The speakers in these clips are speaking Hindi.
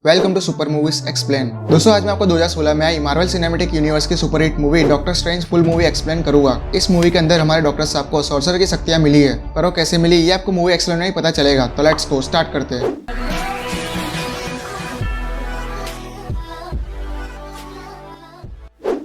Welcome to Super Movies explain. दोस्तों आज मैं आपको 2016 में आई मार्वल सिनेमैटिक यूनिवर्स की superhit movie Doctor Strange full movie explain करूंगा। इस मूवी के अंदर हमारे डॉक्टर साहब को सॉर्सर की शक्तियां मिली है, पर वो कैसे मिली ये आपको मूवी एक्सप्लेन में ही पता चलेगा। तो लेट्स गो, स्टार्ट करते हैं।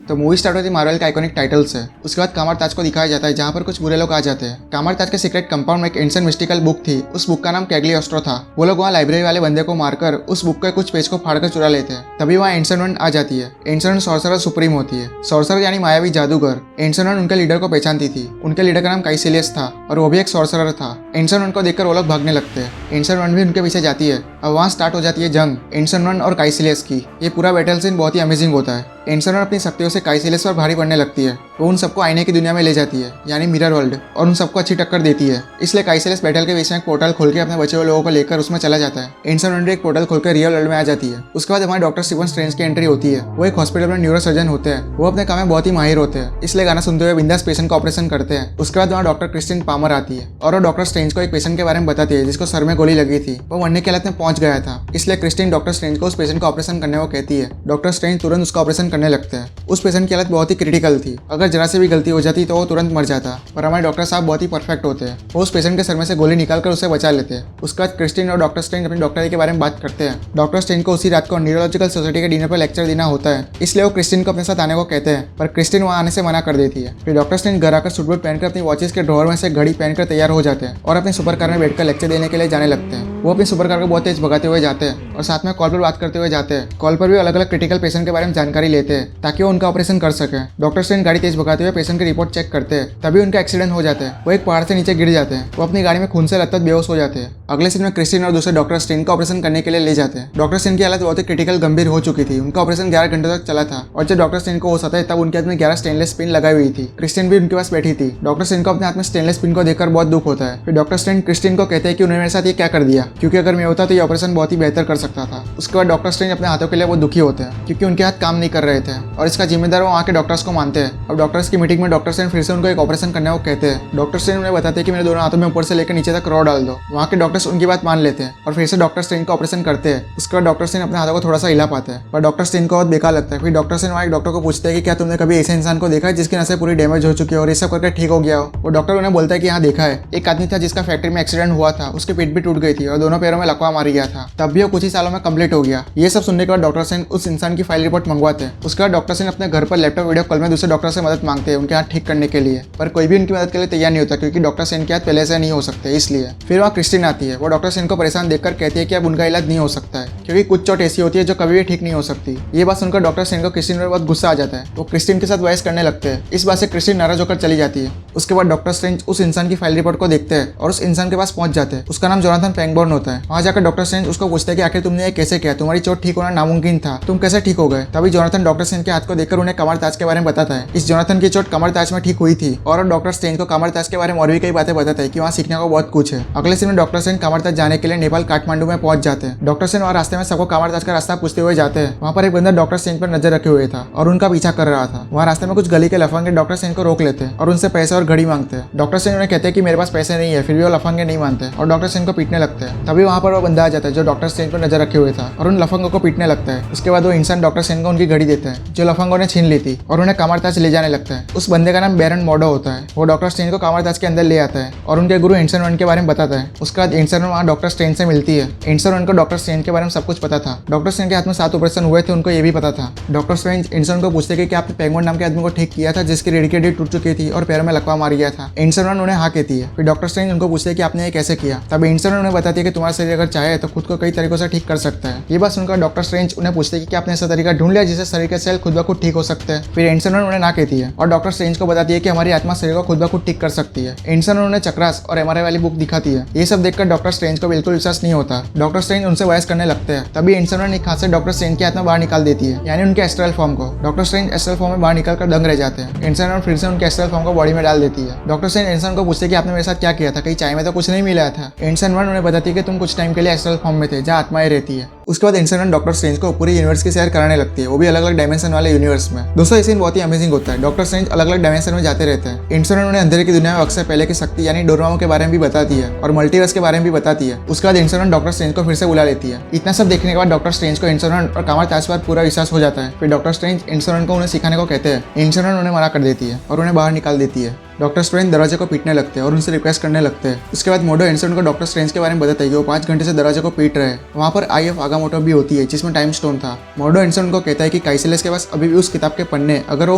तो मूवी स्टार्ट होती है मार्वल के आइकॉनिक टाइटल से। उसके बाद कामर ताज को दिखाया जाता है जहाँ पर कुछ बुरे लोग आ जाते हैं। कामर ताज के सीक्रेट कंपाउंड में एक एंशिएंट मिस्टिकल बुक थी। उस बुक का नाम कैग्लियोस्ट्रो था। वो लोग वहाँ लाइब्रेरी वाले बंदे को मारकर उस बुक के कुछ पेज को फाड़कर चुरा लेते हैं। तभी वहाँ एंशिएंट वन आ जाती है। एंशिएंट वन सॉर्सरर सुप्रीम होती है। सॉर्सरर यानी मायावी जादूगर। एंशिएंट वन उनके लीडर को पहचानती थी। उनके लीडर का नाम काइसिलियस था और वो भी एक सॉर्सरर था। एंशिएंट वन को देखकर वो लोग भागने लगते हैं। एंशिएंट वन भी उनके पीछे जाती है। अब वहाँ स्टार्ट हो जाती है जंग एंशिएंट वन और काइसिलियस की। ये पूरा बैटल सीन बहुत ही अमेजिंग होता है। एंशिएंट वन अपनी शक्तियों से काइसिलियस पर भारी पड़ने लगती है। वो उन सबको आईने की दुनिया में ले जाती है यानी मिरर वर्ल्ड, और उन सबको अच्छी टक्कर देती है। इसलिए काइसिलियस बैटल के बीच में एक पोर्टल खोल के अपने बचे हुए लोगों को लेकर उसमें चला जाता है। एंशिएंट वन एक पोर्टल खोलकर रियल वर्ल्ड में आ जाती है। उसके बाद हमारे डॉक्टर स्टीफन स्ट्रेंज की एंट्री होती है। वो एक हॉस्पिटल में न्यूरो सर्जन होते हैं। वो अपने काम में बहुत ही माहिर होते हैं, इसलिए गाना सुनते हुए बिंदास पेशेंट का ऑपरेशन करते हैं। उसके बाद वहाँ डॉक्टर क्रिस्टिन पामर आती है और वो डॉक्टर स्ट्रेंज को एक पेशेंट के बारे में बताती है जिसको सर में गोली लगी थी। वो मरने की हालत में पहुंच गया था। इसलिए क्रिस्टिन डॉक्टर स्ट्रेंज को उस पेशेंट का ऑपरेशन करने को कहती है। डॉक्टर स्ट्रेंज तुरंत उसका ऑपरेशन करने लगते हैं। उस पेशेंट की हालत बहुत ही क्रिटिकल थी। अगर जरा से भी गलती हो जाती तो वो तुरंत मर जाता। पर हमारे डॉक्टर साहब बहुत ही परफेक्ट होते हैं। वो उस पेशेंट के सर में से गोली निकालकर उसे बचा लेते हैं। उसके बाद क्रिस्टिन और डॉक्टर स्ट्रेंज अपनी डॉक्टरी के बारे में बात करते हैं। डॉक्टर स्ट्रेंज को उसी रात को न्यूरोलॉजिकल सोसाइटी के डिनर पर लेक्चर देना होता है, इसलिए वो क्रिस्टिन को अपने साथ आने को कहते हैं। पर क्रिस्टिन वहाँ आने से मना कर देती है। फिर डॉक्टर स्ट्रेंज घर आकर सूटबूट पहनकर अपनी वॉचेस के ड्रॉअर में से घड़ी पहनकर तैयार हो जाते हैं और अपनी सुपर कार में बैठकर लेक्चर देने के लिए जाने लगते हैं। वो अपनी सुपर कार को बहुत तेज भगाते हुए जाते हैं और साथ में कॉल पर बात करते हुए जाते हैं। कॉल पर भी अलग अलग क्रिटिकल पेशेंट के बारे में जानकारी लेते हैं ताकि वो उनका ऑपरेशन कर सके। डॉक्टर स्ट्रेंज गाड़ी तेज भगाते हुए पेशेंट की रिपोर्ट चेक करते हैं। तभी उनका एक्सीडेंट हो जाता है। वो एक पहाड़ से नीचे गिर जाते हैं। वो अपनी गाड़ी में खून से लथपथ बेहोश हो जाते हैं। अगले सीन में क्रिस्टिन और दूसरे डॉक्टर स्ट्रेंज का ऑपरेशन करने के लिए ले जाते हैं। डॉक्टर स्ट्रेंज की हालत बहुत ही क्रिटिकल गंभीर हो चुकी थी। उनका ऑपरेशन 11 घंटों तक चला था और जब डॉक्टर स्ट्रेंज को होश आता है तब उनके हाथ में 11 स्टेनलेस पिन लगाई हुई थी। क्रिस्टिन भी उनके पास बैठी थी। डॉक्टर स्ट्रेंज को अपने हाथ में स्टेनलेस पिन को देखकर बहुत दुख होता है। फिर डॉक्टर स्ट्रेंज क्रिस्टिन को कहते हैं कि उन्होंने मेरे साथ ये क्या कर दिया, क्योंकि अगर मैं होता तो ये ऑपरेशन बहुत ही बेहतर कर सकता था। उसके बाद डॉक्टर स्ट्रेंज अपने हाथों के लिए वो दुखी होते हैं क्योंकि उनके हाथ काम नहीं कर रहे थे और इसका जिम्मेदार वो वहाँ के डॉक्टर्स को मानते हैं। अब डॉक्टर्स की मीटिंग में डॉक्टर स्ट्रेंज फिर से उनको एक ऑपरेशन करने को कहते हैं। डॉक्टर स्ट्रेंज उन्हें बताते हैं कि मेरे दोनों हाथों में ऊपर से लेकर नीचे तक रॉड डाल दो। वहाँ के डॉक्टर्स उनकी बात मान लेते हैं और फिर से डॉक्टर स्ट्रेंज का ऑपरेशन करते हैं। उसके बाद डॉक्टर स्ट्रेंज अपने हाथों को थोड़ा सा हिला पाते हैं, पर डॉक्टर स्ट्रेंज को बहुत बेकार लगता है। फिर डॉक्टर स्ट्रेंज वहाँ एक डॉक्टर को पूछते हैं कि क्या तुमने कभी ऐसे इंसान को देखा है जिसकी नसें पूरी डैमेज हो चुकी है और ये सब करके ठीक हो गया हो। वो डॉक्टर उन्हें बोलता है कि हाँ देखा है। एक आदमी था जिसका फैक्ट्री में एक्सीडेंट हुआ था, उसकी पीठ भी टूट गई थी और दोनों पैरों में लकवा मार गया था, तब भी वो कुछ ही सालों में कंप्लीट हो गया। ये सब सुनने के बाद डॉक्टर स्ट्रेंज उस इंसान की फाइल रिपोर्ट मंगवाते हैं। उसके बाद डॉक्टर स्ट्रेंज अपने घर पर लैपटॉप वीडियो कॉल में दूसरे डॉक्टर से मदद मांगते हैं उनके हाथ ठीक करने के लिए, पर कोई भी उनकी मदद के लिए तैयार नहीं होता क्योंकि डॉक्टर स्ट्रेंज के हाथ पहले से नहीं हो सकते। इसलिए फिर वहाँ क्रिस्टिन आती है। वो डॉक्टर स्ट्रेंज को परेशान देखकर कहती है कि अब उनका इलाज नहीं हो सकता है क्योंकि कुछ चोट ऐसी होती है जो कभी भी ठीक नहीं हो सकती। ये बात सुनकर डॉक्टर स्ट्रेंज को क्रिस्टिन पर बहुत गुस्सा आ जाता है। वो क्रिस्टिन के साथ बहस करने लगते हैं। इस बात से क्रिस्टिन नाराज होकर चली जाती है। उसके बाद डॉक्टर स्ट्रेंज उस इंसान की फाइल रिपोर्ट को देखते हैं और उस इंसान के पास पहुंच जाते हैं। उसका नाम जोनाथन पेंगबॉर्न होता है। वहां जाकर डॉक्टर स्ट्रेंज उसको पूछते हैं कि आखिर तुमने ये कैसे किया, तुम्हारी चोट ठीक होना नामुमकिन था, तुम कैसे ठीक हो गए। तभी जोनाथन डॉक्टर स्ट्रेंज के हाथ को देखकर उन्हें कमर ताज के बारे में बताता है। इस जोनाथन की चोट कमर ताज में ठीक हुई थी और डॉक्टर स्ट्रेंज को कमर ताज के बारे में और भी कई बातें बताता है कि वहाँ सीखने को बहुत कुछ है। अगले सीन में डॉक्टर स्ट्रेंज कमर ताज जाने के लिए नेपाल काठमांडू में पहुंच जाते हैं। डॉक्टर स्ट्रेंज वहाँ रास्ते में सबको कमर ताज का रास्ता पूछते हुए जाते हैं। वहाँ पर एक बंदा डॉक्टर स्ट्रेंज पर नजर रखे हुए था और उनका पीछा कर रहा था। वहाँ रास्ते में कुछ गली के लफंगे डॉक्टर स्ट्रेंज को रोक लेते हैं और उनसे पैसे और घड़ी मांगते हैं। डॉक्टर स्ट्रेंज उन्हें कहते हैं कि मेरे पास पैसे नहीं है, फिर भी वो लफंगे नहीं मानते और डॉक्टर स्ट्रेंज को पीटने लगते हैं। तभी वहाँ पर वो बंदा आ जाता है जो डॉक्टर स्ट्रेंज पर नजर रखे हुए था और उन लफंगों को पीटने लगता है। उसके बाद वो इंसान डॉक्टर स्ट्रेंज को उनकी घड़ी देता है जो लफंगों ने छीन ली थी और उन्हें कमर ताज ले जाने लगता है। उस बंदे का नाम बैरन मोडो होता है। वो डॉक्टर स्ट्रेंज को कमर ताज के अंदर ले आता है और उनके गुरु एंशिएंट वन के बारे में बताता है। उसके बाद एंशिएंट वन वहाँ डॉक्टर स्ट्रेंज से मिलती है। एंशिएंट वन को डॉक्टर स्ट्रेंज के बारे में सब कुछ पता था। डॉक्टर स्ट्रेंज के हाथ में 7 ऑपरेशन हुए थे, उनको ये भी पता था। डॉक्टर स्ट्रेंज एंशिएंट को पूछते कि आपने पेंगुइन नाम के आदमी को ठीक किया था जिसकी रीढ़ की हड्डी टूट चुकी थी और पैरों में लकवा मार गया था। एंशिएंट वन उन्हें हाँ कहती है। फिर डॉक्टर स्ट्रेंज उनको पूछते कि आपने ये कैसे किया। तब एंशिएंट वन उन्हें बताती है कि तुम्हारा शरीर अगर चाहे तो खुद को कई तरीकों से ठीक कर सकता है। ये बात सुनकर डॉक्टर स्ट्रेंज उन्हें पूछते हैं कि आपने ऐसा तरीका ढूंढ लिया जिससे शरीर के सेल खुद ब खुद ठीक हो सकते हैं। फिर एंशिएंट वन उन्हें ना कहती है और डॉक्टर स्ट्रेंज को बताती है कि हमारी आत्मा शरीर को खुद ब खुद ठीक कर सकती है। एंशिएंट वन उन्हें चक्रास और एमआरआई वाली बुक दिखाती है। ये सब देखकर डॉक्टर स्ट्रेंज को बिल्कुल विश्वास नहीं होता। डॉक्टर स्ट्रेंज उनसे बहस करने लगते हैं। तभी एंशिएंट वन एक हाथ से डॉक्टर स्ट्रेंज के हाथ में बाहर निकाल देती है यानी उनके एस्ट्रल फॉर्म को। डॉक्टर स्ट्रेंज एस्ट्रल फॉर्म में बाहर निकलकर दंग रह जाते हैं। एंशिएंट वन फिर से उनके एस्ट्रल फॉर्म को बॉडी में डाल देती है। डॉक्टर स्ट्रेंज एंशिएंट को पूछते कि आपने मेरे साथ क्या किया था, कहीं चाय में तो कुछ नहीं मिला था। एंशिएंट वन उन्हें बताती है कि तुम कुछ टाइम के लिए एस्ट्रल फॉर्म में थे जहाँ आत्माएं रहती है। उसके बाद इंसिडेंट डॉक्टर स्ट्रेंज को पूरी यूनिवर्स की सैर कराने लगती है, वो भी अलग अलग डायमेंशन वाले यूनिवर्स में। दोस्तों ये सीन बहुत ही अमेजिंग होता है। डॉक्टर स्ट्रेंज अलग अलग डायमेंशन में जाते रहते हैं। इंसिडेंट उन्हें अंधेरे की दुनिया में अक्सर पहले की शक्ति यानी डोरमामू के बारे में भी बताती है और मल्टीवर्स के बारे में भी बताती है। उसके बाद इंसिडेंट डॉक्टर स्ट्रेंज को फिर से बुला लेती है। इतना सब देखने के बाद डॉक्टर स्ट्रेंज को इंसिडेंट और कामर ताज पर पूरा विश्वास हो जाता है। फिर डॉक्टर स्ट्रेंज इंसिडेंट को उन्हें सिखाने को कहते हैं। इंसिडेंट उन्हें मना कर देती है और उन्हें बाहर निकाल देती है। डॉक्टर स्ट्रेंज दरवाजे को पीटने लगते हैं और उनसे रिक्वेस्ट करने लगते हैं। उसके बाद मोडो इंसिडेंट को डॉक्टर स्ट्रेंज के बारे में बताता है कि वो 5 घंटे से दरवाजे को पीट रहे हैं। वहाँ पर आई ऑफ आगामोटो भी होती है जिसमें टाइम स्टोन था। मोडो इंसिडेंट को कहता है कि काइसेलेस के पास अभी भी उस किताब के पन्ने, अगर वो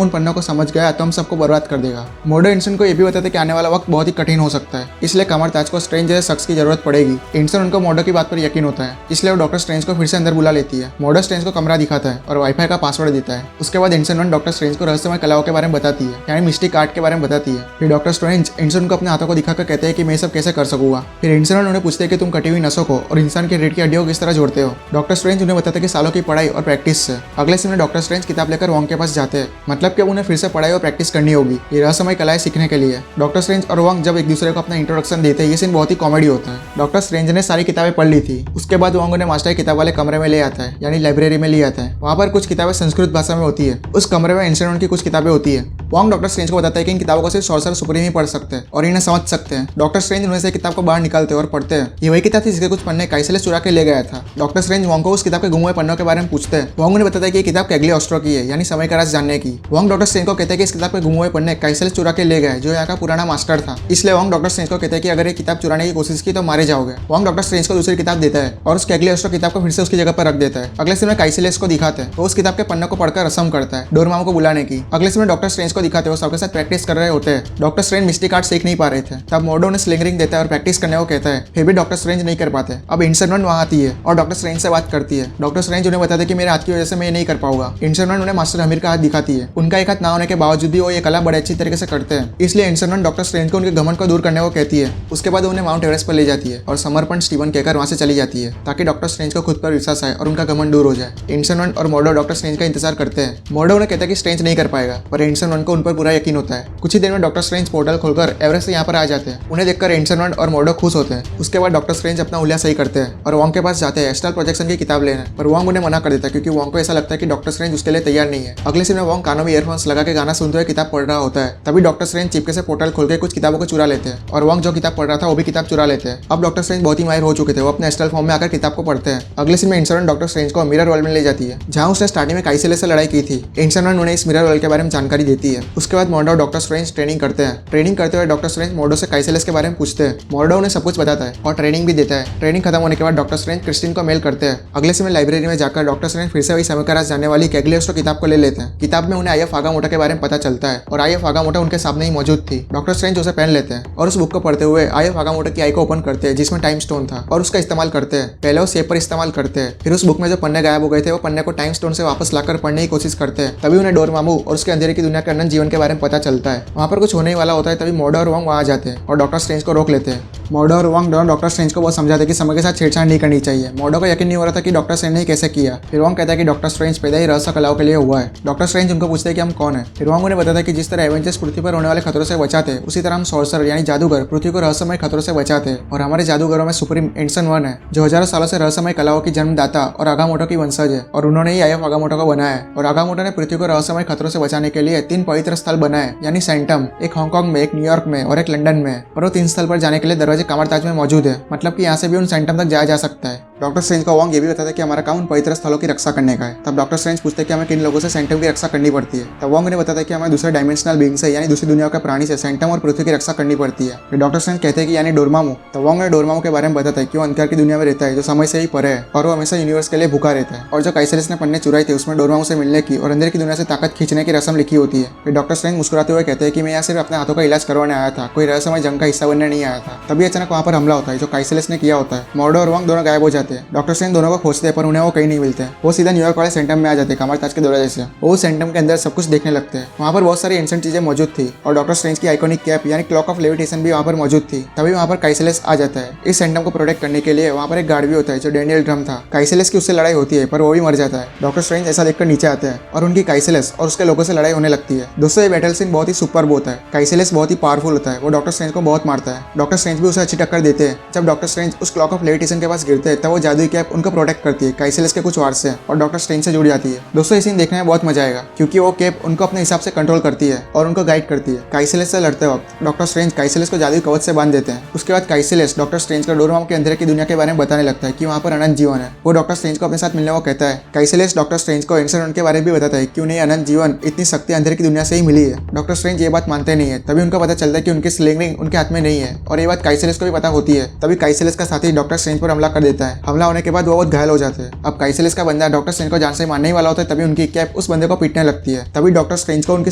उन पन्नों को समझ गया तो हम सबको बर्बाद कर देगा। मोडो इंसिडेंट को यह भी बताता है कि आने वाला वक्त बहुत ही कठिन हो सकता है, इसलिए कामर ताज को स्ट्रेंज जैसे शख्स की जरूरत पड़ेगी। इंसिडेंट को मोडो की बात पर यकीन होता है, इसलिए वो डॉक्टर स्ट्रेंज को फिर से अंदर बुला लेती है। मोडो स्ट्रेंज को कमरा दिखाता है और वाईफाई का पासवर्ड देता है। उसके बाद इंसिडेंट डॉक्टर स्ट्रेंज को रहस्यमय कलाओं के बारे में बताती है, यानी मिस्टिक आर्ट के बारे में बताती है। फिर डॉक्टर स्ट्रेंज इंसिडेंट को अपने हाथों को दिखाकर कहते हैं कि मैं सब कैसे कर सकूंगा। फिर इंसिडेंट उन्हें पूछते हैं कि तुम कटी हुई नसों को और इंसान की रीढ़ की हड्डियों को किस तरह जोड़ते हो। डॉक्टर स्ट्रेंज उन्हें बताते हैं कि सालों की पढ़ाई और प्रैक्टिस से। अगले सीन में डॉक्टर स्ट्रेंज किताब लेकर वॉन्ग के पास जाते हैं, मतलब कि अब उन्हें फिर से पढ़ाई और प्रैक्टिस करनी होगी ये रहस्यमय कलाएं सीखने के लिए। डॉक्टर स्ट्रेंज और वॉन्ग जब एक दूसरे को अपना इंट्रोडक्शन देते हैं, ये सीन बहुत ही कॉमेडी होता है। डॉक्टर स्ट्रेंज ने सारी किताबें पढ़ ली थी। उसके बाद वॉन्ग उन्हें मास्टर किताब वाले कमरे में ले आता है, यानी लाइब्रेरी में ले आता है। वहाँ पर कुछ किताबें संस्कृत भाषा में होती है। उस कमरे में इंसिडेंट की कुछ किताबें होती है। वॉन्ग डॉक्टर स्ट्रेंज को बताता है कि इन किताबों को सिर्फ सॉर्सर सुप्रीम ही पढ़ सकते हैं और इन्हें समझ सकते हैं। डॉक्टर स्ट्रेंज उन्हें से किताब को बाहर निकालते हैं और पढ़ते हैं। ये वही किताब थी जिसके कुछ पन्ने काइसेलेस चुरा के ले गया था। डॉक्टर स्ट्रेंज वॉन्ग को उस किताब के गुमे हुए पन्नों के बारे में पूछते हैं। वॉन्ग उन्हें बताता है कि ये किताब कैग्लियोस्ट्रो की है, यानी समय का राज जानने की। वॉन्ग डॉक्टर स्ट्रेंज को कहते हैं कि इस किताब के गुमे हुए पन्ने काइसेलेस चुरा के ले गए, जो यहाँ का पुराना मास्टर था। इसलिए वॉन्ग डॉक्टर स्ट्रेंज को कहते हैं कि अगर ये किताब चुराने की कोशिश की तो मारे जाओगे। वॉन्ग डॉक्टर स्ट्रेंज को दूसरी किताब देता है और उस कैग्लियोस्ट्रो किताब को फिर से उसकी जगह पर रख देता है। अगले सीन में काइसेलेस को दिखाते हैं, वो उस किताब के पन्नों को पढ़कर रस्म करता है डोरमामू को बुलाने की। अगले सीन में डॉक्टर स्ट्रेंज को दिखाते हैं, वो सबके साथ प्रैक्टिस कर रहे होते हैं। डॉक्टर स्ट्रेंज मिस्टिक आर्ट सीख नहीं पा रहे थे, तब मोडो ने स्लिंग रिंग देता है और प्रैक्टिस करने को कहता है। फिर भी डॉक्टर स्ट्रेंज नहीं कर पाते। अब इंसिडेंट वहाँ आती है और डॉक्टर स्ट्रेंज से बात करती है। डॉक्टर स्ट्रेंज उन्हें बताते हैं कि मेरे हाथ की वजह से मैं ये नहीं कर पाऊंगा। इंसिडेंट उन्हें मास्टर हमीर का हाथ दिखाती है। उनका एक हाथ ना होने के बावजूद भी वो ये कला बड़े अच्छी तरीके से करते हैं, इसलिए इंसिडेंट डॉक्टर स्ट्रेंज को उनके घमंड को दूर करने को कहती है। उसके बाद उन्हें माउंट एवरेस्ट पर ले जाती है और समर्पण स्टीवन कहकर वहाँ से चली जाती है, ताकि डॉक्टर स्ट्रेंज को खुद पर विश्वास आए और उनका घमंड दूर हो जाए। इंसिडेंट और मोडो डॉक्टर स्ट्रेंज का इंतजार करते हैं। मोडो उन्हें कहता है कि स्ट्रेंज नहीं कर पाएगा, पर इंसिडेंट को उन पर पूरा यकीन होता है। कुछ ही देर में डॉक्टर स्ट्रेंज पोर्टल खोलकर एवरेस्ट से यहाँ पर आ जाते हैं। उन्हें देखकर इंसिडेंट और मोडो खुश होते हैं। उसके बाद डॉक्टर स्ट्रेंज अपना उल्टा सही करते हैं और वॉन्ग के पास जाते हैं एस्ट्रल प्रोजेक्शन की किताब लेने, पर वॉन्ग उन्हें मना कर देता है क्योंकि वॉन्ग को ऐसा लगता है कि डॉक्टर स्ट्रेंज उसके लिए तैयार नहीं है। अगले सीन में वॉन्ग कानों में ईयरफोन्स लगा के गाना सुनते हुए किताब पढ़ रहा होता है। तभी डॉक्टर स्ट्रेंज चिपके से पोर्टल खोल के कुछ किताबों को चुरा लेते हैं और वॉन्ग जो किताब पढ़ रहा था वो भी किताब चुरा लेते हैं। अब डॉक्टर स्ट्रेंज बहुत ही माहिर हो चुके थे, वो अपने एस्ट्रल फॉर्म में आकर किताब को पढ़ते हैं। अगले सीन में इंसिडेंट डॉक्टर स्ट्रेंज को मिरर वर्ल्ड में ले जाती है, जहां उसने स्टार्टिंग में काइसेलेस से लड़ाई की थी। इंसिडेंट उन्हें इस मिरर वर्ल्ड के बारे में जानकारी देती है। उसके बाद मोडो डॉक्टर स्ट्रेंज ट्रेनिंग करते हैं। ट्रेनिंग करते हुए डॉक्टर स्ट्रेंज मोडो से काइसेलेस के बारे में पूछते हैं। मोडो उन्हें सब कुछ बताता है और ट्रेनिंग भी देता है। ट्रेनिंग खत्म होने के बाद डॉक्टर स्ट्रेंज क्रिस्टिन को मेल करते हैं। अगले सीन में लाइब्रेरी में जाकर डॉक्टर स्ट्रेंज फिर से वही समय का राज जानने वाली कैग्लियोस्ट्रो किताब को ले लेते हैं। किताब में उन्हें आई ऑफ आगामोटो के बारे में पता चलता है और आई ऑफ आगामोटो उनके सामने ही मौजूद थी। डॉक्टर स्ट्रेंज उसे पहन लेते हैं और उस बुक को पढ़ते हुए आई ऑफ आगामोटो की आई को ओपन करते हैं, जिसमें टाइम स्टोन था, और उसका इस्तेमाल करते हैं। पहले वो सेब पर इस्तेमाल करते हैं, फिर उस बुक में जो पन्ने गायब हो गए थे वो पन्ने को टाइम स्टोन से वापस लाकर पढ़ने की कोशिश करते हैं। तभी उन्हें डोरमामू और उसके अंधेरे की दुनिया के अनंत जीवन के बारे में पता चलता है। वहाँ पर कुछ होने ही वाला होता है। तभी मोडो और वॉन्ग वहाँ आ जाते हैं और डॉक्टर स्ट्रेंज को रोक लेते हैं। मोडो और वॉन्ग दोनों डॉक्टर स्ट्रेंज को बहुत समझाते हैं कि समय के साथ छेड़छाड़ नहीं करनी चाहिए। मोडो को यकीन नहीं हो रहा था कि डॉक्टर स्ट्रेंज ने कैसे किया। फिर वॉन्ग कहता है कि डॉक्टर स्ट्रेंज पैदा ही रहस्य कलाओं के लिए हुआ है। डॉक्टर स्ट्रेंज उनको पूछते हैं कि हम कौन है। फिर वॉन्ग उन्हें बताता है कि जिस तरह एवेंजर्स पृथ्वी पर होने वाले खतरों से बचाते, उसी तरह हम सॉर्सर यानी जादूगर पृथ्वी को रहस्यमय खतरों से बचाते। और हमारे जादूगरों में सुप्रीम एंसन वन है, जो हजारों सालों से रहस्यमय कलाओं की जन्मदाता और आगामोटो की वंशज है, और उन्होंने ही आई ऑफ आगामोटो को बनाया है। और आगामोटो ने पृथ्वी को रहस्यमय खतरों से बचाने के लिए 3 पवित्र स्थल बनाए, यानी सेंटम, एक हांगकांग में, एक न्यूयॉर्क में और एक लंदन में। और वो 3 स्थल पर जाने के लिए दरवाजे कामर ताज में मौजूद है, मतलब कि यहाँ से भी उन सेंटम तक जाया जा सकता है। डॉक्टर स्ट्रेंज को वॉन्ग ये भी बताता है कि हमारा काम उन पवित्र स्थलों की रक्षा करने का है। तब डॉक्टर स्ट्रेंज पूछते हैं कि हमें किन लोगों से सेंटम की रक्षा करनी पड़ती है। तब वॉन्ग ने बताता है कि हमें दूसरे डायमेंशनल बीइंग से, यानी दूसरी दुनिया के प्राणी से सेंटम और पृथ्वी की रक्षा करनी पड़ती है। फिर डॉक्टर स्ट्रेंज कहते हैं कि यानी डोरमामू। तब वॉन्ग ने डोरमामू के बारे में बताता है कि वो अंधकार की दुनिया में रहता है, जो समय से ही परे है, और वो हमेशा यूनिवर्स के लिए भूखा रहता है। और जो काइसेलेस ने पन्ने चुराए थे उसमें डोरमामू से मिलने की और अंदर की दुनिया से ताकत खींचने की रस्म लिखी होती है। फिर डॉक्टर स्ट्रेंज मुस्कुराते हुए कहते हैं कि मैं यहाँ सिर्फ अपने हाथों का इलाज करवाने आया था, कोई रहस्यमय जंग का हिस्सा बनने नहीं आया था। तभी अचानक वहाँ पर हमला होता है जो काइसेलेस ने किया होता है। मोडो और वॉन्ग दोनों गायब हो जाते हैं। डॉक्टर स्ट्रेंज दोनों को खोजते हैं पर उन्हें वो कहीं नहीं मिलते। वो सीधा न्यूयॉर्क वाले सेंटम में आ जाते हैं, कामर ताज के दरवाजे से। वो सेंटम के अंदर सब कुछ देखने लगते हैं। वहाँ पर बहुत सारी एंशिएंट चीजें मौजूद थी और डॉक्टर स्ट्रेंज की आइकॉनिक कैप यानी क्लॉक ऑफ लेविटेशन भी वहाँ पर मौजूद थी। तभी वहाँ पर काइसेलेस आ जाता है। इस सेंटम को प्रोटेक्ट करने के लिए वहाँ पर एक गार्ड भी होता है जो डेनियल ड्रम था। काइसेलेस की उससे लड़ाई होती है पर वो भी मर जाता है। डॉक्टर स्ट्रेंज ऐसा देखकर नीचे आते हैं और उनकी काइसेलेस और उसके लोगों से लड़ाई होने लगती है। दोस्तों ये बैटल सीन बहुत ही सुपर होता है। काइसेलेस बहुत ही पावरफुल होता है, वो डॉक्टर स्ट्रेंज को बहुत मारता है। डॉक्टर स्ट्रेंज भी उसे अच्छी टक्कर देते हैं। जब डॉक्टर स्ट्रेंज उस क्लॉक ऑफ लेविटेशन के पास गिरते हैं तब वो जादुई कैप उनको प्रोटेक्ट करती है काइसेलेस के कुछ वार से और डॉक्टर स्ट्रेंज से जुड़ जाती है। दोस्तों ये सीन देखने में बहुत मजा आएगा क्योंकि वो कैप उनको अपने हिसाब से कंट्रोल करती है और उनको गाइड करती है। काइसेलेस से लड़ते वक्त डॉक्टर स्ट्रेंज काइसेलेस को जादुई कवच से बांध देते हैं। उसके बाद काइसेलेस डॉक्टर स्ट्रेंज को डोरेमोन के अंधेरे की दुनिया के बारे में बताने लगता है कि वहाँ पर अनंत जीवन है। वो डॉक्टर स्ट्रेंज को अपने साथ मिलने को कहता है। काइसेलेस डॉक्टर स्ट्रेंज को एंसन वन के बारे में भी बताता है कि उन्हें अनंत जीवन इतनी शक्ति अंधेरे की दुनिया से ही मिली है। डॉक्टर स्ट्रेंज ये बात मानते नहीं है। तभी उनको पता चलता है कि उनकी स्लिंग रिंग उनके हाथ में नहीं है और ये बात काइसेलेस को भी पता होती है। तभी काइसेलेस का साथी डॉक्टर स्ट्रेंज पर हमला कर देता है। हमला होने के बाद वो बहुत घायल हो जाते हैं। अब काइसेलेस का बंदा डॉक्टर स्ट्रेंज को जान से मारने ही वाला होता है। तभी उनकी कैप उस बंदे को पीटने लगती है। तभी डॉक्टर स्ट्रेंज को उनकी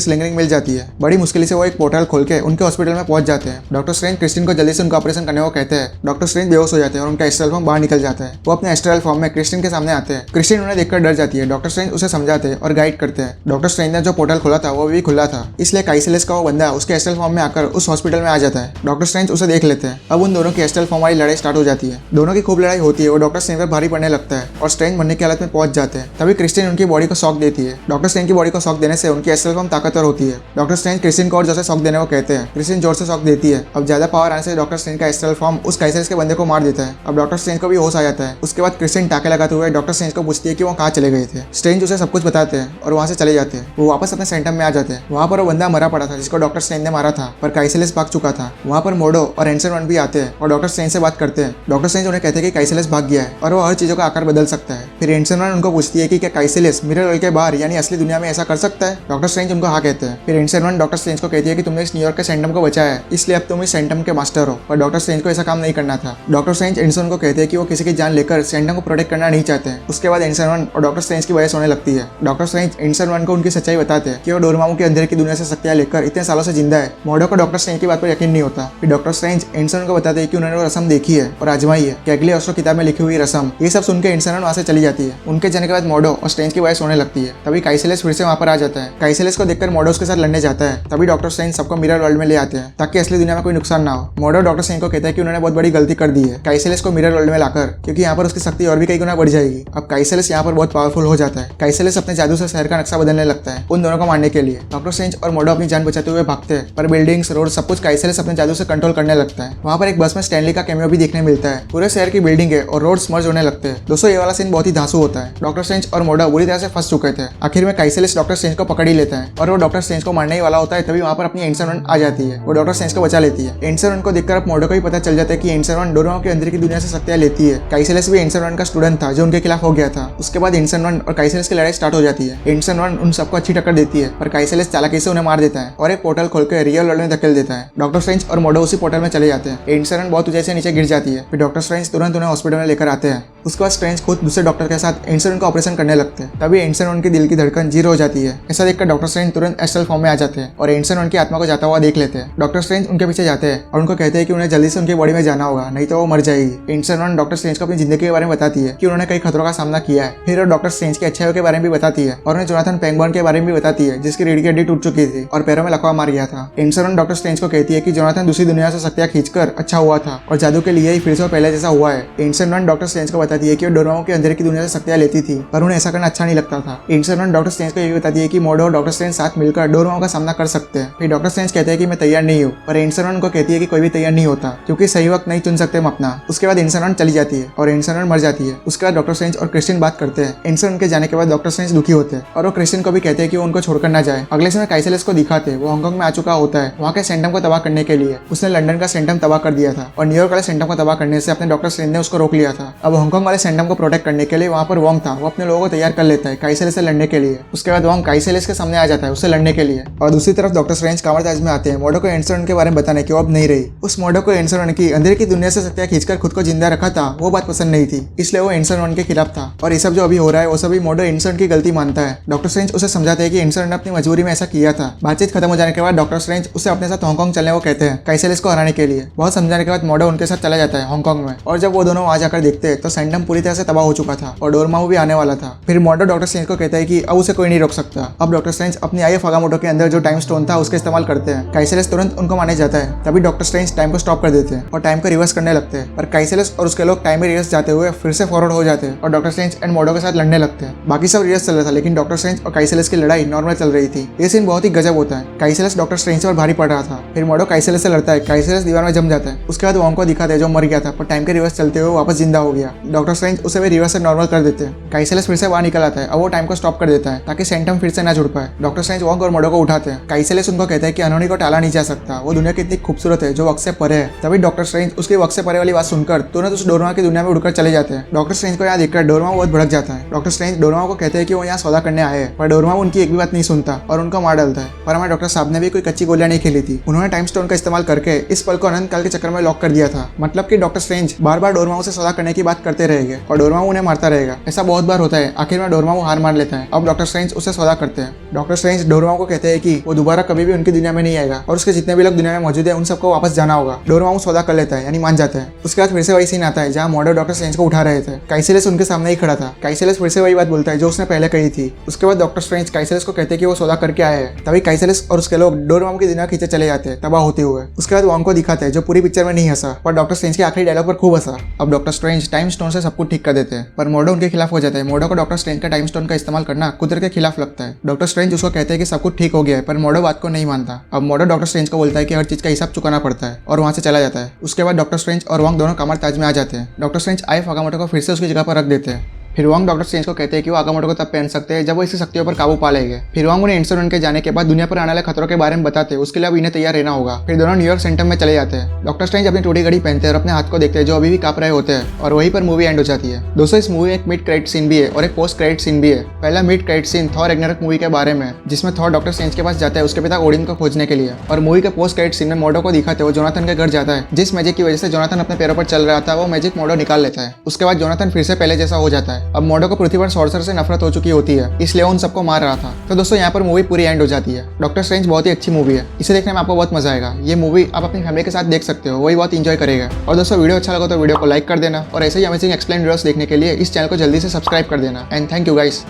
स्लिंग रिंग मिल जाती है। बड़ी मुश्किल से वो एक पोर्टल खोल के उनके हॉस्पिटल में पहुंच जाते हैं। डॉक्टर स्ट्रेंज क्रिस्टिन को जल्दी से उनका ऑपरेशन करने को कहते हैं। डॉक्टर स्ट्रेंज बेहोश हो जाते हैं और उनका एस्ट्रल फॉर्म बाहर निकल जाता है। वो अपने एस्ट्रल फॉर्म में क्रिस्टिन के सामने आते हैं। क्रिस्टिन उन्हें देखकर डर जाती है। डॉक्टर स्ट्रेंज उसे समझाते हैं और गाइड करते हैं। डॉक्टर स्ट्रेंज ने जो पोर्टल खोला था वो भी खुला था, इसलिए काइसेलेस का वो बंदा उसके एस्ट्रल फॉर्म में आकर उस हॉस्पिटल में आ जाता है। डॉक्टर स्ट्रेंज उसे देख लेते हैं। अब उन दोनों की एस्ट्रल फॉर्म वाली लड़ाई स्टार्ट हो जाती है। दोनों की खूब लड़ाई होती है। वो डॉक्टर स्ट्रेंज पर भारी पड़ने लगता है और स्ट्रेंज मरने की हालत में पहुंच जाते हैं। तभी क्रिस्टिन उनकी बॉडी को शॉक देती है। डॉक्टर स्ट्रेंज की बॉडी को शॉक देने से उनकी एस्ट्रल फॉर्म ताकतवर होती है। डॉक्टर स्ट्रेंज क्रिस्टिन को और जोर से शॉक देने को कहते हैं। क्रिस्टिन जोर से शॉक देती है। अब ज्यादा पावर आने से डॉक्टर स्ट्रेंज का एस्ट्रल फॉर्म उस काइसेलेस के बंदे को मार देता है। अब डॉक्टर स्ट्रेंज को भी होश आ जाता है। उसके बाद क्रिस्टिन टाके लगाते हुए डॉक्टर स्ट्रेंज को पूछती है कि वो कहाँ चले गए थे। स्ट्रेंज उसे सब कुछ बताते हैं और वहाँ से चले जाते हैं। वो वापस अपने सेंटम में आ जाते हैं। वहाँ पर वो बंदा मरा पड़ा था जिसको डॉक्टर स्ट्रेंज ने मारा था, पर काइसेलेस भाग चुका था। वहाँ पर मोडो और एंसन वन भी आते हैं और डॉक्टर स्ट्रेंज से बात करते हैं। डॉक्टर स्ट्रेंज उन्हें कहते हैं कि काइसेलेस भाग गया है और वो हर चीजों का आकार बदल सकता है। फिर एंसन वन उनको पूछती है कि क्या काइसेलेस मिरर वर्ल्ड के बाहर यानी असली दुनिया में ऐसा कर सकता है। डॉक्टर स्ट्रेंज उनको हाँ कहते हैं। फिर एंसन वन डॉक्टर स्ट्रेंज को कहती है कि तुमने इस न्यूयॉर्क के सेंटम को बचाया है, इसलिए अब तुम इस सेंटम के मास्टर हो। पर डॉक्टर स्ट्रेंज को ऐसा काम नहीं करना था। डॉक्टर स्ट्रेंज एंसन को कहते हैं कि वो किसी की जान लेकर सेंटम को प्रोटेक्ट करना नहीं चाहते हैं। उसके बाद एंसन वन और डॉक्टर स्ट्रेंज की बहस होने लगती है। डॉक्टर स्ट्रेंज एंसन वन को उनकी सच्चाई बताते हैं कि वो डोरेमोन के अंधेरे की दुनिया से शक्तियां लेकर इतने सालों से जिंदा है। मोडो को डॉक्टर स्ट्रेंज की बात पर यकीन नहीं होता। फिर डॉक्टर स्ट्रेंज एंसन को बताते हैं कि उन्होंने वो रस्म देखी है और आजमाई है, कैगली ऑस्ट्रो किताब में लिखी हुई रस्म। ये सब सुनकर एंसन वहाँ से चली जाती है। उनके जाने के बाद मोडो और स्ट्रेंज की बहस होने लगती है। तभी काइसेलेस फिर से वहाँ पर आ जाता है। काइसेलेस को देखकर मोडो उसके साथ लड़ने जाता है। तभी डॉक्टर स्ट्रेंज सबको मिरर वर्ल्ड में ले आते हैं ताकि असली दुनिया में कोई नुकसान ना हो। मोडो डॉक्टर स्ट्रेंज को कहता है कि उन्होंने बहुत बड़ी गलती कर दी है काइसेलेस को मिरर वर्ल्ड में लाकर, क्योंकि यहाँ पर उसकी शक्ति और भी कई गुना बढ़ जाएगी। अब काइसेलेस यहाँ पर बहुत पावरफुल हो जाता है। काइसेलेस अपने जादू से शहर का नक्शा बदलने लगता है उन दोनों को मारने के लिए। डॉक्टर स्ट्रेंज और मोडो अपनी जान बचाते हुए भागते हैं, पर बिल्डिंग्स, रोड सब कुछ काइसेलेस अपने जादू से कंट्रोल करने लगता है। वहाँ पर एक बस में स्टैनली का कैमियो भी देखने मिलता है। पूरे शहर की बिल्डिंग है और रोड्स मर्ज होने लगते हैं। दोस्तों ये वाला सीन बहुत ही धांसू होता है। डॉक्टर स्ट्रेंज और मोडो बुरी तरह से फंस चुके थे। आखिर में काइसेलेस डॉक्टर स्ट्रेंज को पकड़ ही लेता है और वो डॉक्टर स्ट्रेंज को मारने ही वाला होता है। तभी वहाँ पर अपनी एंसन वन आ जाती है। वो डॉक्टर स्ट्रेंज को बचा लेती है। एंसन वन को देखकर अब मोडो को भी पता चल जाता है कि एंसन वन डोरेमोन के अंदर की दुनिया से शक्तियां लेती है। काइसेलेस भी एंसन वन का स्टूडेंट था जो उनके खिलाफ हो गया था। उसके बाद एंसन वन और काइसेलेस की लड़ाई स्टार्ट हो जाती है। एंसन वन उन सबको अच्छी टक्कर देती है, पर काइसेलेस चालाकी से उन्हें मार देता है और एक पोर्टल खोलकर रियल वर्ल्ड में धकेल देता है। डॉक्टर स्ट्रेंज और मोडो उसी पोर्टल में चले जाते हैं। एंसन वन बहुत ऊंचाई से नीचे गिर जाती है। फिर डॉक्टर स्ट्रेंज तुरंत उन्हें हॉस्पिटल में लेकर आते हैं। उसके बाद स्ट्रेंज खुद दूसरे डॉक्टर के साथ एंसन वन का ऑपरेशन करने लगते हैं। तभी एंसन वन की दिल की धड़कन 0 हो जाती है। ऐसा देखकर डॉक्टर स्ट्रेंज तुरंत एस्ट्रल फॉर्म में आ जाते हैं और एंसन वन की आत्मा को जाता हुआ देख लेते हैं। डॉक्टर स्ट्रेंज उनके पीछे जाते हैं और उनको कहते हैं कि उन्हें जल्दी से उनकी बॉडी में जाना होगा, नहीं तो वो मर जाएगी। एंसन वन डॉक्टर स्ट्रेंज को अपनी जिंदगी के बारे में बताती है कि उन्होंने कई खतरों का सामना किया है। फिर वो डॉक्टर स्ट्रेंज की अच्छाइयों के बारे में भी बताती है और उन्हें जोनाथन पेंगबर्न के बारे में भी बताती है जिसकी रीढ़ की हड्डी टूट चुकी थी और पैरों में लकवा मार गया था। एंसन वन डॉक्टर स्ट्रेंज को कहती है कि जोनाथन दूसरी दुनिया से शक्तियां खींचकर अच्छा हुआ था और जादू के लिए ही फिर से पहले जैसा हुआ है। एंसन वन डॉक्टर स्ट्रेंज को बताती है कि वो डोरेमोन के अंधेरे की दुनिया से शक्तियां लेती थी, पर उन्हें ऐसा करना अच्छा नहीं लगता था। एंसन वन डॉक्टर स्ट्रेंज को ये भी बताती है कि मोडो और डॉक्टर स्ट्रेंज साथ मिलकर डोरेमोन का सामना कर सकते हैं। फिर डॉक्टर स्ट्रेंज कहते हैं कि मैं तैयार नहीं हूँ, पर एंसन वन को कहती है कि कोई भी तैयार नहीं होता क्योंकि सही वक्त नहीं चुन सकते हम अपना। उसके बाद एंसन वन चली जाती है और एंसन वन मर जाती है। उसके बाद डॉक्टर स्ट्रेंज और क्रिस्टिन बात करते हैं। एंसन वन के जाने के बाद डॉक्टर स्ट्रेंज दुखी होते हैं और वो क्रिस्टिन को भी कहते हैं कि वो उनको छोड़कर ना जाए। अगले समय काइसेलेस को दिखाते हैं। वो हांगकांग में आ चुका होता है वहाँ के सेंटम को तबाह करने के लिए। उसने लंदन का सेंटम तबाह कर दिया था और न्यूयॉर्क वाले सेंटम को तबाह करने से अपने डॉक्टर स्ट्रेंज ने उसको रोक लिया था। अब हांगकांग वाले सेंटम को प्रोटेक्ट करने के लिए वहाँ पर वोंग था। वो अपने लोगों को तैयार कर लेता है काइसेलेस से लड़ने के लिए। उसके बाद वोंग काइसेलेस के सामने आ जाता है उससे लड़ने के लिए। और दूसरी तरफ डॉक्टर स्ट्रेंज कामरताज में आते हैं मोडो को एंसन वन के बारे में बताने की। वो अब नहीं रही। उस मोडो को एंसन वन की अंधेरे की दुनिया से शक्तियां खींचकर खुद को जिंदा रखा था वो बात पसंद नहीं थी, इसलिए वो एंसन वन के खिलाफ था। और ये सब जो अभी हो रहा है वो सभी मोडो एंसन की गलती मानता है। डॉक्टर स्ट्रेंज उसे समझाते हैं कि एंसन ने अपनी मजबूरी में ऐसा किया था। बातचीत खत्म हो जाने के बाद डॉक्टर स्ट्रेंज उसे अपने साथ हांगकांग चलने को कहते हैं काइसेलेस को हराने के लिए। बहुत समझाने के बाद मोडो उनके साथ चला जाता है हांगकांग में। और जब वो दोनों वहां जाकर देखते हैं तो सेंटम पूरी तरह से तबाह हो चुका था और डोरेमोन भी आने वाला था। फिर मोडो डॉक्टर स्ट्रेंज को कहता है कि अब उसे कोई नहीं रोक सकता। अब डॉक्टर स्ट्रेंज अपनी आई फागामोटो के अंदर जो टाइम स्टोन था उसका इस्तेमाल करते हैं। काइसेलेस तुरंत उनको मारने जाता है। तभी डॉक्टर स्ट्रेंज टाइम को स्टॉप कर देते हैं और टाइम को रिवर्स करने लगते हैं, पर काइसेलेस और उसके लोग टाइम में रिवर्स जाते हुए फिर से फॉरवर्ड हो जाते हैं और डॉक्टर स्ट्रेंज एंड मोडो के साथ लड़ने लगते हैं। बाकी सब रिवर्स चल रहा था लेकिन डॉक्टर स्ट्रेंज और काइसेलेस की लड़ाई नॉर्मल चल रही थी। ये सीन बहुत ही गजब होता है। काइसेलेस डॉक्टर स्ट्रेंज पर भारी पड़ रहा था। फिर मोडो काइसेलेस से लड़ता है। काइसेलेस दीवार में जम जाता है। उसके बाद वोंग को दिखाते हैं जो मर गया था पर टाइम के रिवर्स चलते हुए वापस जिंदा जिंदा हो गया। डॉक्टर स्ट्रेंज उसे भी रिवर्स से नॉर्मल कर देते हैं। काइसेलेस फिर से बाहर निकल आता है। अब वो टाइम को स्टॉप कर देता है ताकि सेंटम फिर से ना जुड़ पाए। डॉक्टर स्ट्रेंज वॉन्ग और मोडो को उठाते हैं। काइसेलेस उनको कहता है कि अनहोनी को टाला नहीं जा सकता, वो दुनिया कितनी खूबसूरत है जो वक्त से परे है। तभी डॉक्टर स्ट्रेंज उसके वक्त से परे वाली बात सुनकर तुरंत उस डोरेमोन की दुनिया में उड़कर चले जाते हैं। डॉक्टर स्ट्रेंज को यहाँ देखकर डोरेमोन बहुत भड़क जाता है। डॉक्टर स्ट्रेंज डोरेमोन को कहते हैं कि वो यहाँ सौदा करने आए हैं, पर डोरेमोन उनकी एक भी बात नहीं सुनता और उनको मार डालता है। पर हमारे डॉक्टर साहब ने भी कोई कच्ची गोलियां नहीं खेली थी। उन्होंने टाइम स्टोन का इस्तेमाल करके इस पल को अनंत काल के चक्कर में लॉक कर दिया था। मतलब कि डॉक्टर स्ट्रेंज बार बार डोरेमोन से सौदा करने की बात करते रहेंगे और डोरेमोन उन्हें मारता रहेगा। ऐसा बहुत बार होता है। आखिर में डोरेमोन हार मान लेता है। अब डॉक्टर स्ट्रेंज उससे सौदा करते हैं। डॉक्टर स्ट्रेंज डोरेमोन को कहते हैं कि वो दोबारा कभी भी उनकी दुनिया में नहीं आएगा और उसके जितने भी लोग दुनिया में मौजूद है उन सबको वापस जाना होगा। डोरेमोन सौदा कर लेता है, यानी मान जाता है। उसके बाद फिर से वही सीन आता है जहाँ मोडो डॉक्टर स्ट्रेंज को उठा रहे थे। काइसेलेस उनके सामने ही खड़ा था। काइसेलेस फिर से वही बात बोलता है जो उसने पहले कही थी। उसके बाद डॉक्टर स्ट्रेंज काइसेलेस को कहते हैं कि वो सौदा करके आए हैं। तभी काइसेलेस और उसके लोग डोरेमोन की दुनिया खींचे चले जाते हैं तबाह होते हुए। उसके बाद वॉन्ग को दिखाते हैं जो पूरी पिक्चर में नहीं हंसा पर डॉक्टर स्ट्रेंज के आखिरी डायलॉग पर खूब हंसा। अब डॉक्टर स्ट्रेंज टाइम स्टोन से सब कुछ ठीक कर देते हैं पर मोडो उनके खिलाफ हो जाता है। मोडो को डॉक्टर स्ट्रेंज का टाइम स्टोन का इस्तेमाल करना कुदरत के खिलाफ लगता है। डॉक्टर स्ट्रेंज उसको कहते हैं कि सब कुछ ठीक हो गया है पर मोडो बात को नहीं मानता। अब मोडो डॉक्टर स्ट्रेंज को बोलता है कि हर चीज का हिसाब चुकाना पड़ता है और वहां से चला जाता है। उसके बाद डॉक्टर स्ट्रेंज और वॉन्ग दोनों कामर ताज में आ जाते हैं। डॉक्टर स्ट्रेंज आइफ आगामोटो को फिर से उसकी जगह पर रख देते हैं। फिर वॉन्ग डॉक्टर स्ट्रेंज को कहते हैं कि वो आगामोटो को तब पहन सकते हैं जब वो इसी शक्तियों पर काबू पा लेंगे। फिर वॉन्ग उन्हें इंसिडेंट के जाने के बाद दुनिया पर आने वाले खतरों के बारे में बताते हैं। उसके लिए अब इन्हें तैयार रहना होगा। फिर दोनों न्यूयॉर्क सेंटर में चले जाते हैं। डॉक्टर स्ट्रेंज अपनी टूटी घड़ी पहनते हैं और अपने हाथ को देखते हैं जो अभी भी कांप रहे होते हैं और वहीं पर मूवी एंड हो जाती है। दोस्तों इस मूवी में एक मिड क्रेडिट सीन भी है और एक पोस्ट क्रेडिट सीन भी है। पहला mid credit scene Thor Ragnarok movie के बारे में जिसमें थॉर डॉक्टर स्ट्रेंज के पास जाता है उसके पिता ओडिन को खोजने के लिए। और मूवी के पोस्ट क्रेडिट सीन में मोडो को दिखाते वो जोनाथन के घर जाता है। जिस मैजिक की वजह से जोनाथन अपने पैरों पर चल रहा था वो मैजिक मोडो निकाल लेता है। उसके बाद जोनाथन फिर से पहले जैसा हो जाता है। अब मोडो को पृथ्वी पर सॉर्सर से नफरत हो चुकी होती है इसलिए उन सबको मार रहा था। तो दोस्तों यहाँ पर मूवी पूरी एंड हो जाती है। डॉक्टर स्ट्रेंज बहुत ही अच्छी मूवी है। इसे देखने में आपको बहुत मजा आएगा। ये मूवी आप अपनी फैमिली के साथ देख सकते हो, वही बहुत इंजॉय करेगा। और दोस्तों वीडियो अच्छा लगा तो वीडियो को लाइक कर देना और ऐसे ही अमेजिंग एक्सप्लेन वीडियोस देखने के लिए इस चैनल को जल्दी से सब्सक्राइब कर देना। And thank you guys.